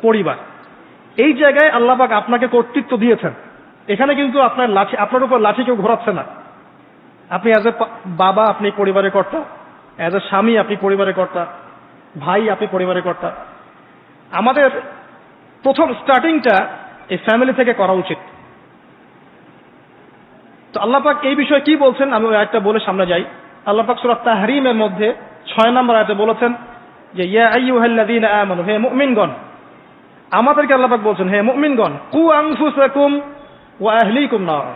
পরিবার। এই জায়গায় আল্লাহ পাক আপনাকে কর্তৃত্ব দিয়েছেন। এখানে কিন্তু আপনার উপর লাঠি কেউ ঘোরাচ্ছে না। আপনি অ্যাজ এ বাবা আপনি পরিবারের কর্তা, অ্যাজ এ স্বামী আপনি পরিবারের কর্তা, ভাই আপনি পরিবারের কর্তা। আমাদের প্রথম স্টার্টিংটা এই ফ্যামিলি থেকে করা উচিত। তো আল্লাহ পাক এই বিষয়ে কি বলছেন আমি ওই আয়াতটা বলে সামনে যাই। আল্লাহ পাক সূরা তাহরিমের মধ্যে 6 নম্বর আয়াতে বলেছেন যে ইয়া আইয়ুহাল্লাযীনা আমানু, হে মুমিনগণ। আমাদেরকে আল্লাহ পাক বলছেন হে মুমিনগণ, কু আনফুসাকুম ওয়া আহলিকুম নার,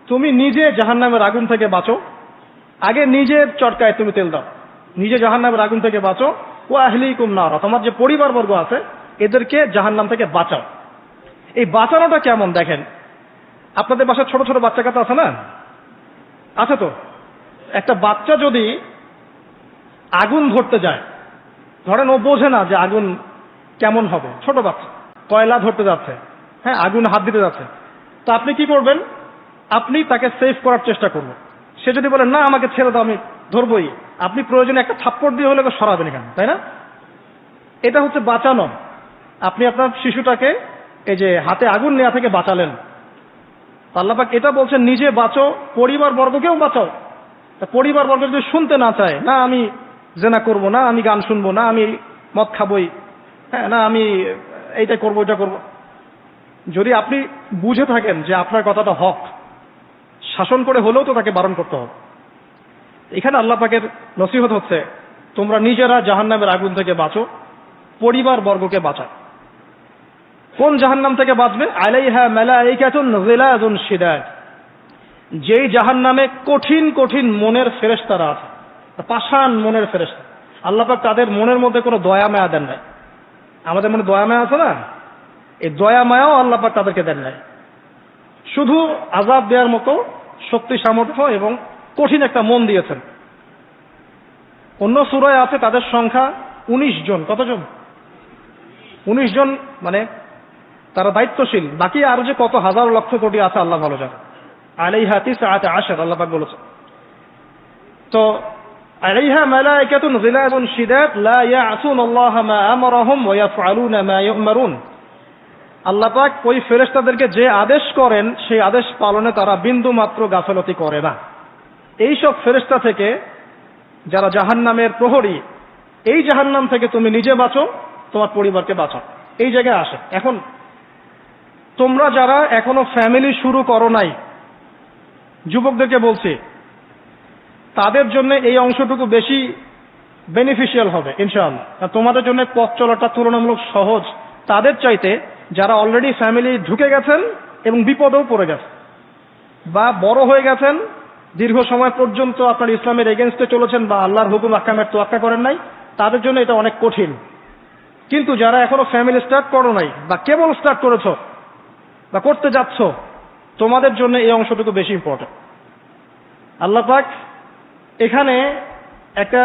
তুমি নিজে জাহান্নামের আগুন থেকে বাঁচো। আগে নিজের চরকায় তুমি তেল দাও, নিজে জাহান্নামের আগুন থেকে বাঁচো। ওয়া আহলিকুম নার, তোমার যে পরিবারবর্গ আছে এদেরকে জাহান্নাম থেকে বাঁচাও। এই বাঁচানোটা কেমন দেখেন, আপনাদের বাসায় ছোট ছোট বাচ্চা কাচ্চা আছে না? আছে তো। একটা বাচ্চা যদি আগুন ধরতে যায়, ধরেন ও বোঝে না যে আগুন কেমন হবে, ছোট বাচ্চা কয়লা ধরতে যাচ্ছে, হ্যাঁ আগুন হাত দিতে যাচ্ছে, তো আপনি কি করবেন? আপনি তাকে সেভ করার চেষ্টা করবেন। সে যদি বলে না আমাকে ছেড়ে দাও আমি ধরবই, আপনি প্রয়োজনে একটা থাপ্পড় দিয়ে হলে সরাবেন এখানে, তাই না? এটা হচ্ছে বাঁচানো। আপনি আপনার শিশুটাকে এই যে হাতে আগুন নেওয়া থেকে বাঁচালেন। আল্লাহ পাক এটা বলছেন নিজে বাঁচো, পরিবার বর্গকেও বাঁচাও। পরিবার বর্গ যদি শুনতে না চায়, না আমি জেনা করব না, আমি গান শুনবো না, আমি মদ খাবই, হ্যাঁ না আমি এইটা করবো ওইটা করবো, যদি আপনি বুঝে থাকেন যে আপনার কথাটা হক, শাসন করে হলেও তো তাকে বারণ করতে হবে। এখানে আল্লাহ পাকের নসিহত হচ্ছে তোমরা নিজেরা জাহান্নামের আগুন থেকে বাঁচো, পরিবার বর্গকে বাঁচাও। কোন জাহান্নাম থেকে বাঁচবে? আলাইহা মালাইকাতুন গিলাযুন শিদাদ, যেই জাহান্নামে কঠিন কঠিন মনের ফেরেশতারা আছে, পাষাণ মনের ফেরেশতা। আল্লাহ পাক তাদের মনের মধ্যে কোনো দয়া মায়া দেন নাই। আমাদের মনে দয়া মায়া আছে না, এই দয়া মায়াও আল্লাহ পাক তাদেরকে দেন নাই। শুধু আযাব দেওয়ার মতো শক্তি সামর্থ্য এবং কঠিন একটা মন দিয়েছেন। অন্য সূরায় আছে তাদের সংখ্যা 19 জন। কতজন? 19 জন, মানে তারা দায়িত্বশীল। বাকি আরো যে কত হাজার লক্ষ কোটি আছে আল্লাহ ভালো জানে। আলাইহা তিসআত আশর আল্লাহ পাক বলেছেন। তো আলাইহা মালাইকাতুন গিলাযুন শিদাদ লা ইয়াসুনাল্লাহা মা আমারাহুম ওয়া ইয়াফআলুনা মা ইউমারুন। আল্লাহ পাক ওই ফেরেশতাদেরকে যে আদেশ করেন সেই আদেশ পালনে তারা বিন্দু মাত্র গাফেলতি করে না। এই সব ফেরেশতা থেকে যারা জাহান্নামের প্রহরী, এই জাহান্নাম থেকে তুমি নিজে বাঁচো, তোমার পরিবারকে বাঁচাও। এই জায়গায় আসে। এখন তোমরা যারা এখনো ফ্যামিলি শুরু করো নাই, যুবকদেরকে বলছি, তাদের জন্য এই অংশটুকু বেশি বেনিফিশিয়াল হবে ইনশাআল্লাহ। তোমাদের জন্য পথ চলাটা তুলনামূলক সহজ তাদের চাইতে যারা অলরেডি ফ্যামিলি ঢুকে গেছেন এবং বিপদেও পড়ে গেছে, বা বড় হয়ে গেছেন, দীর্ঘ সময় পর্যন্ত আপনার ইসলামের এগেনস্টে চলেছেন বা আল্লাহর হুকুম আহকামের তোয়াক্কা করেন নাই, তাদের জন্য এটা অনেক কঠিন। কিন্তু যারা এখনো ফ্যামিলি স্টার্ট করো নাই বা কেবল স্টার্ট করেছ বা করতে যাচ্ছ, তোমাদের জন্য এই অংশটুকু বেশি ইম্পর্টেন্ট। আল্লাহ পাক এখানে একটা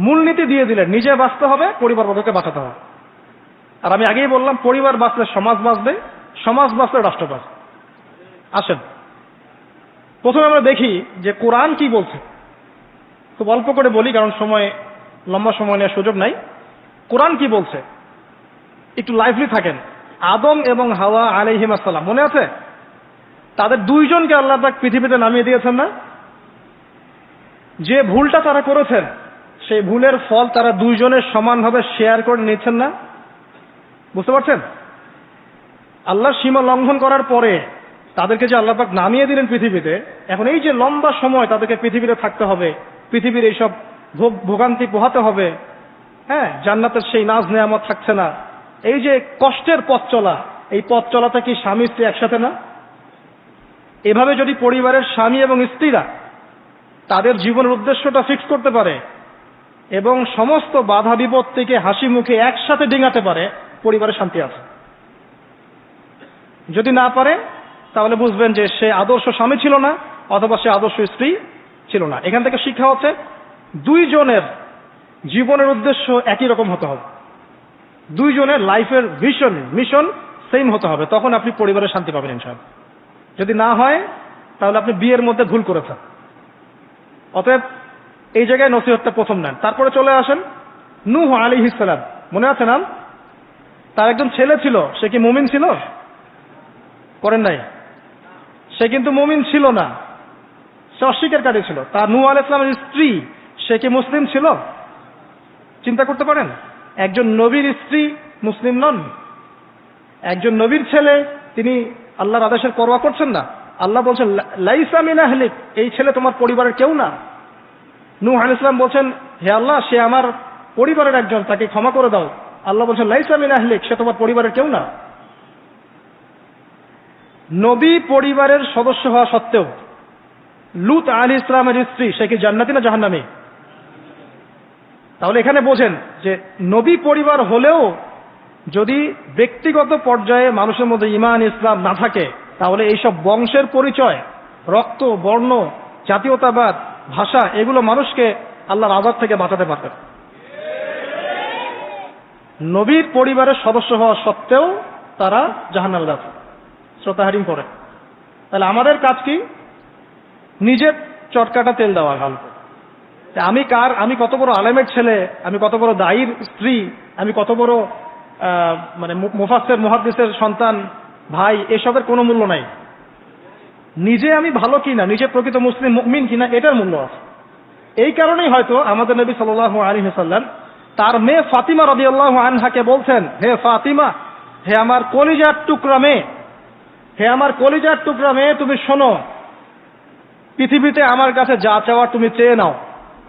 মূলনীতি দিয়ে দিলেন, নিজে বাঁচতে হবে, পরিবারবর্গকে বাঁচাতে হবে। আর আমি আগেই বললাম পরিবার বাঁচলে সমাজ বাঁচবে, সমাজ বাঁচলে রাষ্ট্র বাঁচবে। আসেন প্রথমে আমরা দেখি যে কোরআন কি বলছে। খুব অল্প করে বলি কারণ লম্বা সময় নেওয়ার সুযোগ নাই। কোরআন কি বলছে একটু লাইভলি থাকেন। আদম এবং হাওয়া আলাইহিম আসসালাম, মনে আছে? তাদের দুইজনকে আল্লাহ পাক পৃথিবীতে নামিয়ে দিয়েছেন না? যে ভুলটা তারা করেছেন সেই ভুলের ফল তারা দুইজনের সমানভাবে শেয়ার করে নিচ্ছেন না? বুঝতে পারছেন? আল্লাহ সীমা লঙ্ঘন করার পরে তাদেরকে যে আল্লাহ পাক নামিয়ে দিলেন পৃথিবীতে, এখন এই যে লম্বা সময় তাদেরকে পৃথিবীতে থাকতে হবে, পৃথিবীর এইসব ভোগান্তি পোহাতে হবে, হ্যাঁ জান্নাতের সেই নাজ নেয়ামত থাকছে না, এই যে কষ্টের পথ চলা, এই পথ চলাটা কি স্বামী স্ত্রী একসাথে না? এভাবে যদি পরিবারের স্বামী এবং স্ত্রীরা তাদের জীবনের উদ্দেশ্যটা ফিক্স করতে পারে এবং সমস্ত বাধা বিপত্তিকে হাসি মুখে একসাথে ডিঙাতে পারে, পরিবারে শান্তি আছে। যদি না পারে তাহলে বুঝবেন যে সে আদর্শ স্বামী ছিল না অথবা সে আদর্শ স্ত্রী ছিল না। এখান থেকে শিক্ষা হচ্ছে দুইজনের জীবনের উদ্দেশ্য একই রকম হতে হবে, দুইজনের লাইফের মিশন সেম হতে হবে, তখন আপনি পরিবারের শান্তি পাবেন ইনশাআল্লাহ। যদি না হয় তাহলে আপনি বিয়ের মধ্যে ভুল করেছেন। অতএব এই জায়গায় নসিহতটা প্রথম নেন। তারপরে চলে আসেন নূহ আলাইহিস সালাম, মনে আছে নাম? তার একজন ছেলে ছিল, সে কি মুমিন ছিল? করেন নাই? সে কিন্তু মুমিন ছিল না, সে অস্বীকারী ছিল। তার নূহ আলাইহিস সালামের স্ত্রী, সে কি মুসলিম ছিল? চিন্তা করতে পারেন, একজন নবীর স্ত্রী মুসলিম নন, একজন নবীর ছেলে, তিনি আল্লাহর আদেশের পরোয়া করছেন না। আল্লাহ বলছেন লাইসা মিন আহলিক, এই ছেলে তোমার পরিবারের কেউ না। নূহ আলাইহিস সালাম বলছেন, হে আল্লাহ, সে আমার পরিবারের একজন, তাকে ক্ষমা করে দাও। আল্লাহ বলছেন লাইসা মিন আহলিক, সে তোমার পরিবারের কেউ না। নবী পরিবারের সদস্য হওয়া সত্ত্বেও লূত আলাইহিস সালামের স্ত্রী, সে কি জান্নাতি না জাহান্নামী? তাহলে এখানে বোঝেন যে নবী পরিবার হলেও যদি ব্যক্তিগত পর্যায়ে মানুষের মধ্যে ঈমান ইসলাম না থাকে, তাহলে এইসব বংশের পরিচয়, রক্ত, বর্ণ, জাতীয়তাবাদ, ভাষা, এগুলো মানুষকে আল্লাহর আযাব থেকে বাঁচাতে পারবে। নবীর পরিবারের সদস্য হওয়া সত্ত্বেও তারা জাহান্নামে যাচ্ছে, শ্রোতাহারিম করে। তাহলে আমাদের কাজ কি? নিজের চটকাটা তেল দেওয়া ভালো। আমি কত বড় আলেমের ছেলে, আমি কত বড় দায়ীর স্ত্রী, আমি কত বড় মানে মুফাসসির মুহাদ্দিসের সন্তান, ভাই, এসবের কোনো মূল্য নাই। নিজে আমি ভালো কিনা, নিজে প্রকৃত মুসলিম মুমিন কিনা, এটার মূল্য আছে। এই কারণেই হয়তো আমাদের নবী সাল্লাল্লাহু আলাইহি ওয়াসাল্লাম তার মেয়ে ফাতিমা রাদিয়াল্লাহু আনহাকে বলছেন, হে ফাতিমা, হে আমার কলিজার টুকরা মেয়ে, হে আমার কলিজার টুকরা মেয়ে, তুমি শোনো, পৃথিবীতে আমার কাছে যা চাওয়ার তুমি চেয়ে নাও,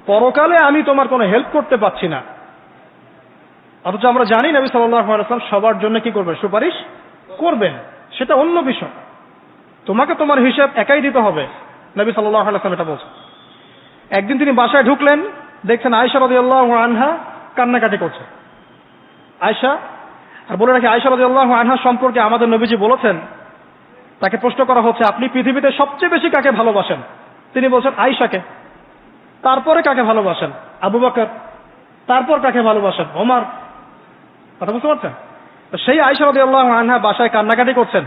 পরকালে আমি তোমার কোনো হেল্প করতে পারছি না। অথচ আমরা জানি নবী সাল্লাল্লাহু আলাইহি ওয়াসাল্লাম সবার জন্য কি করবেন? সুপারিশ করবেন, সেটা অন্য বিষয়। তোমাকে তোমার হিসাব একাই দিতে হবে, নবী সাল্লাল্লাহু আলাইহি ওয়াসাল্লাম এটা বলছেন। একদিন তিনি বাসায় ঢুকলেন, দেখছেন আয়েশা রাদিয়াল্লাহু আনহা কান্নাকাটি করছে। আয়েশা, আর বলে রাখি, আয়েশা রাদিয়াল্লাহু আনহা সম্পর্কে আমাদের নবীজি বলেছেন, তাকে প্রশ্ন করা হচ্ছে, আপনি পৃথিবীতে সবচেয়ে বেশি কাকে ভালোবাসেন? তিনি বলছেন আয়েশাকে। তারপরে কাকে ভালোবাসেন? আবু বকর। তারপর কাকে ভালোবাসেন? ওমর। কথা বুঝতে পারছেন? সেই আয়েশা রাদিয়াল্লাহু আনহা বাসায় কান্নাকাটি করছেন।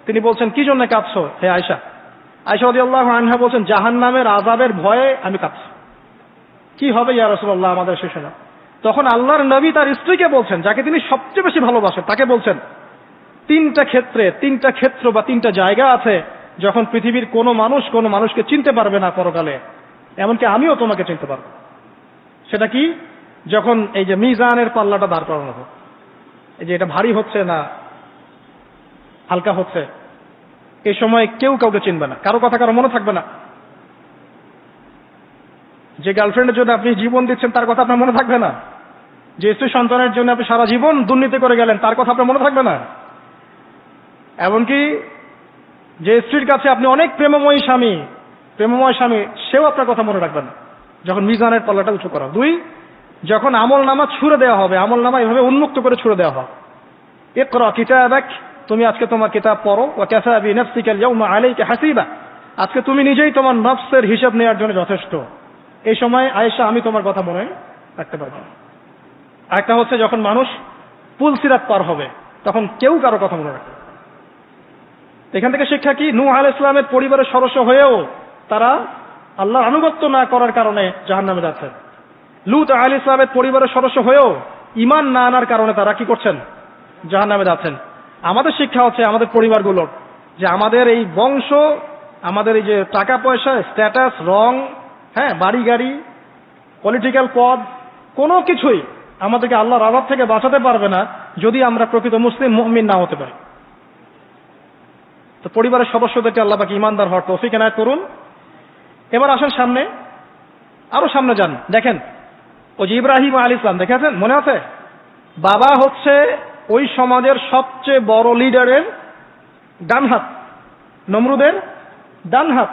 তিনি বলছেন, কি জন্য কাঁদছো হে আয়েশা? আয়েশা রাদিয়াল্লাহু আনহা বলছেন, জাহান্নামের আযাবের ভয়ে আমি কাঁদছি। কি হবে ইয়া রাসূলুল্লাহ আমাদের শেষে না? তখন আল্লাহর নবী তার স্ত্রীকে বলছেন, যাকে তিনি সবচেয়ে বেশি ভালোবাসেন, তাকে বলছেন, তিনটা ক্ষেত্র বা তিনটা জায়গা আছে যখন পৃথিবীর কোনো মানুষকে চিনতে পারবে না পরকালে, এমনকি আমিও তোমাকে চিনতে পারবো। সেটা কি? যখন এই যে মিজানের পাল্লাটা দাঁড় করানো হবে, এই যে এটা ভারী হচ্ছে না হালকা হচ্ছে, এই সময় কেউ কাউকে চিনবে না, কারো কথা কারো মনে থাকবে না। যে গার্লফ্রেন্ডের জন্য আপনি জীবন দিচ্ছেন, তার কথা আপনার মনে থাকবে না। যে স্ত্রী সন্তানের জন্য আপনি সারা জীবন দুর্নীতি করে গেলেন, তার কথা আপনার মনে থাকবে না। এমনকি যে স্ত্রীর কাছে আপনি অনেক প্রেমময় স্বামী, সেও আপনার কথা মনে রাখবে না যখন মিজানের পাল্লাটা উঁচু করা। দুই, যখন আমল নামা ছুড়ে দেওয়া হবে, আমল নামা এভাবে উন্মুক্ত করে ছুড়ে দেওয়া হবে, ইকরা কিতাবাক, তুমি আজকে তোমার কিতাব পড়ো, ওয়া কাফা বিনাফসিকা আল-ইয়াওমা আলাইকা হাসিবা, আজকে তুমি নিজেই তোমার নফসের হিসাব নেওয়ার জন্য যথেষ্ট। এই সময় আয়েশা, আমি তোমার কথা মনে রাখতে পারবো না। আরেকটা হচ্ছে যখন মানুষ পুল সিরাত পার হবে, তখন কেউ কারো কথা মনে রাখবে। এখান থেকে শিক্ষা কি? নূহ আলাইহিস সালামের পরিবারের সদস্য হয়েও তারা আল্লাহর আনুগত্য না করার কারণে জাহান্নামে যাচ্ছেন। লূত আলাইহিস সালামের পরিবারের সদস্য হয়েও ঈমান না আনার কারণে তারা কি করছেন? জাহান্নামে যাচ্ছেন। আমাদের শিক্ষা হচ্ছে আমাদের পরিবারগুলোর, যে আমাদের এই বংশ, আমাদের এই যে টাকা পয়সা, স্ট্যাটাস, রং, হ্যাঁ, বাড়ি গাড়ি, পলিটিক্যাল পদ, কোনো কিছুই আমাদেরকে আল্লাহর আযাব থেকে বাঁচাতে পারবে না যদি আমরা প্রকৃত মুসলিম মুমিন না হতে পারি। তো পরিবারের সদস্যদেরকে আল্লাহ পাক ঈমানদার হওয়ার তৌফিক এনায়েত করুন। এবার আসেন সামনে, আরো সামনে যান, দেখেন ওই যে ইব্রাহিম আলাইহিস সালাম, দেখেছেন, মনে আছে? বাবা হচ্ছে ওই সমাজের সবচেয়ে বড় লিডারের ডান হাত, নমরুদের ডান হাত।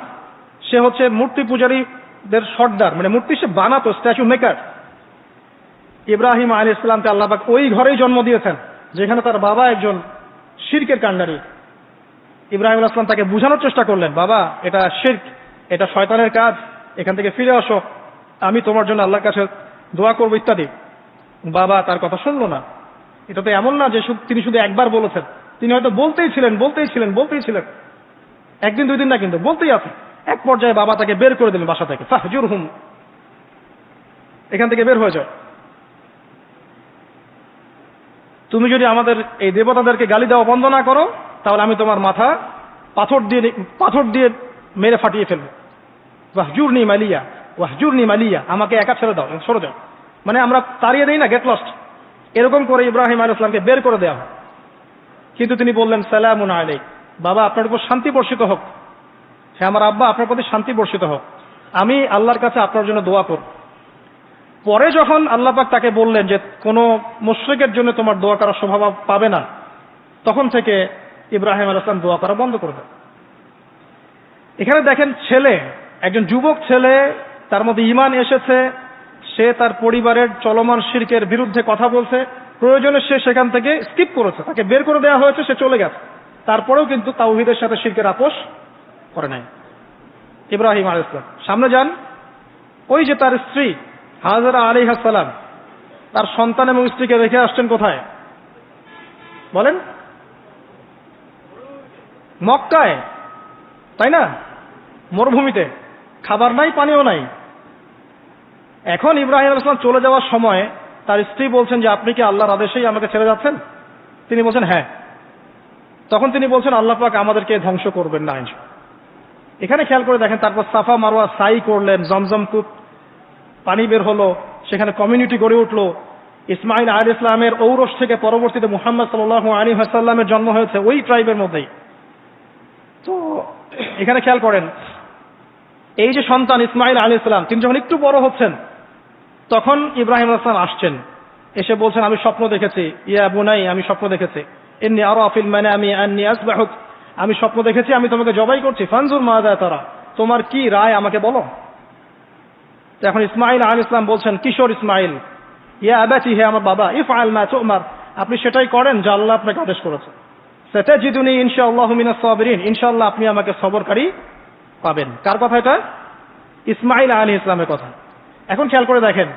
সে হচ্ছে মূর্তি পূজারীদের সর্দার, মানে মূর্তি সে বানাতো, স্ট্যাচু মেকার। ইব্রাহিম আলাইহিস সালামকে আল্লাহ পাক ওই ঘরেই জন্ম দিয়েছেন যেখানে তার বাবা একজন শিরকের কাণ্ডারী। ইব্রাহিম আলাইহিস সালাম তাকে বোঝানোর চেষ্টা করলেন, বাবা এটা শিরক, এটা শয়তানের কাজ, এখান থেকে ফিরে আসো, আমি তোমার জন্য আল্লাহর কাছে দোয়া করবো ইত্যাদি। বাবা তার কথা শুনলো না। এটা তো এমন না যে তিনি শুধু একবার বলেছেন, তিনি হয়তো বলতেই ছিলেন, একদিন দুই দিন না, কিন্তু বলতেই আছে। এক পর্যায়ে বাবা তাকে বের করে দিলেন বাসা থেকে, ফাহজুরহুম, এখান থেকে বের হয়ে যায়। তো তুমি যদি আমাদের এই দেবতাদেরকে গালি দেওয়া বন্ধ না করো তাহলে আমি তোমার মাথা পাথর দিয়ে মেরে ফাটিয়ে ফেলবো। ওয়াহজুরনি মালিয়া, ওয়াহজুরনি মালিয়া, আমাকে একা ছেড়ে দাও, সরে যাও। মানে আমরা তাড়িয়ে দেই না, গেট লস্ট, এরকম করে ইব্রাহিম আলাইহিস সালামকে বের করে দেওয়া হয়। কিন্তু তিনি বললেন সালামুন আলাইক, বাবা আপনার উপর শান্তি বর্ষিত হোক, হ্যাঁ আমার আব্বা আপনার প্রতি শান্তি বর্ষিত হোক, আমি আল্লাহর কাছে আপনার জন্য দোয়া করব। পরে যখন আল্লাহ পাক তাকে বললেন যে কোনো মুশরিকের জন্য তোমার দোয়া করার স্বভাব পাবে না, তখন থেকে ইব্রাহিম আলাইহিস সালাম দোয়া করা বন্ধ করে দেন। এখানে দেখেন ছেলে, একজন যুবক ছেলে, তার মধ্যে ঈমান এসেছে, সে তার পরিবারের চলমান শিরকের বিরুদ্ধে কথা বলছে, প্রয়োজনে সে সেখান থেকে স্কিপ করেছে, তাকে বের করে দেওয়া হয়েছে, সে চলে গেছে, তারপরেও কিন্তু তাওহীদের সাথে শিরকের আপোষ করে নাই। ইব্রাহিম আলাইহিস সালাম সামনে যান, ওই যে তার স্ত্রী হাজরা আলাইহিস সালাম তার সন্তান এবং স্ত্রীকে রেখে আসছেন কোথায় বলেন? মক্কায়, তাই না? মরুভূমিতে, খাবার নাই, পানিও নাই। এখন ইব্রাহিম আলাইহিস সালাম চলে যাওয়ার সময় তার স্ত্রী বলছেন যে আপনি কি আল্লাহর আদেশেই আমাকে ছেড়ে যাচ্ছেন? তিনি বলছেন হ্যাঁ। তখন তিনি বলছেন আল্লাহ পাক আমাদেরকে ধ্বংস করবেন না। এখানে খেয়াল করে দেখেন, তারপর সাফা মারওয়া সাই করলেন, জমজম কূপ পানি বের হলো, সেখানে কমিউনিটি গড়ে উঠলো। ইসমাইল আলাইহিস সালামের ঔরস থেকে পরবর্তীতে মুহাম্মদ সাল্লাল্লাহু আলাইহি ওয়াসাল্লামের জন্ম হয়েছে ওই ট্রাইবের মধ্যেই। তো এখানে খেয়াল করেন, এই যে সন্তান ইসমাইল আলাইহিস সালাম, তিনি যখন একটু বড় হচ্ছেন তখন ইব্রাহিম আলাইহিস সালাম আসছেন, এসে বলছেন আমি স্বপ্ন দেখেছি, ইয়া বুনাই আমি স্বপ্ন দেখেছি, ইন্নী আরা ফিল মানামি আন্নী আসবাহুক, আমি স্বপ্ন দেখেছি আমি তোমাকে জবাই করছি, ফানজুর মাযা তারা, তোমার কি রায় আমাকে বলো। এখন ইসমাইল আলাইহিস সালাম বলছেন, কিশোর ইসমাইল, ইয়া আবাতি, হে আমার বাবা, ইফআল মা তুমার, আপনি সেটাই করেন যা আল্লাহ আপনাকে আদেশ করেছে। সাতাজিদুনি ইনশাআল্লাহু মিনাস সাবিরিন, ইনশাআল্লাহ আপনি আমাকে সবরকারী পাবেন। কার কথা এটা? ইসমাইল আলাইহিস সালামের কথা। এখন খেয়াল করে দেখেন,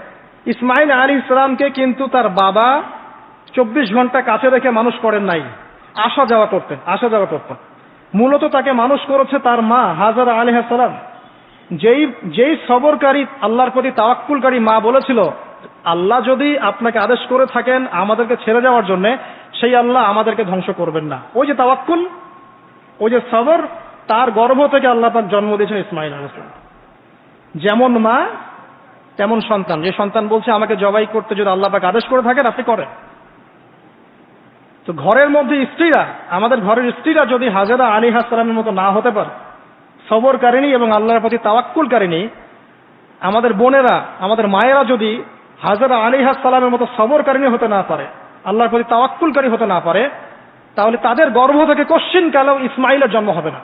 ইসমাইল আলাইহিস সালামকে কিন্তু তার বাবা 24 ঘন্টা কাছে রেখে মানুষ করেন নাই, আসা যাওয়া করতেন। মূলত তাকে মানুষ করেছে তার মা হাজারা আলাইহিস সালাম। যেই সবরকারী, আল্লাহর প্রতি তাওয়াক্কুলকারী মা বলেছিল আল্লাহ যদি আপনাকে আদেশ করে থাকেন আমাদেরকে ছেড়ে যাওয়ার জন্য, সেই আল্লাহ আমাদেরকে ধ্বংস করবেন না। ওই যে তাওয়াক্কুল, ওই যে সবর, তার গর্ভ থেকে আল্লাহ তার জন্ম দিয়েছেন ইসমাইল আলাইহিস সালাম। যেমন মা তেমন সন্তান, যে সন্তান বলছে আমাকে জবাই করতে যদি আল্লাহ পাক আদেশ করে থাকেন আপনি করেন। তো ঘরের মধ্যে স্ত্রীরা, আমাদের ঘরের স্ত্রীরা যদি হাজরা আলাইহিস সালামের মতো না হতে পারে, সবরকারিনী এবং আল্লাহর প্রতি তাওয়াক্কুলকারিনী, আমাদের বোনেরা, আমাদের মায়েরা যদি হাজরা আলাইহিস সালামের মতো সবরকারিনী হতে না পারে, আল্লাহর প্রতি তাওয়াক্কুলকারী হতে না পারে, তাহলে তাদের গর্ভ থেকে কশ্চিন কালেও ইসমাইলের জন্ম হবে না।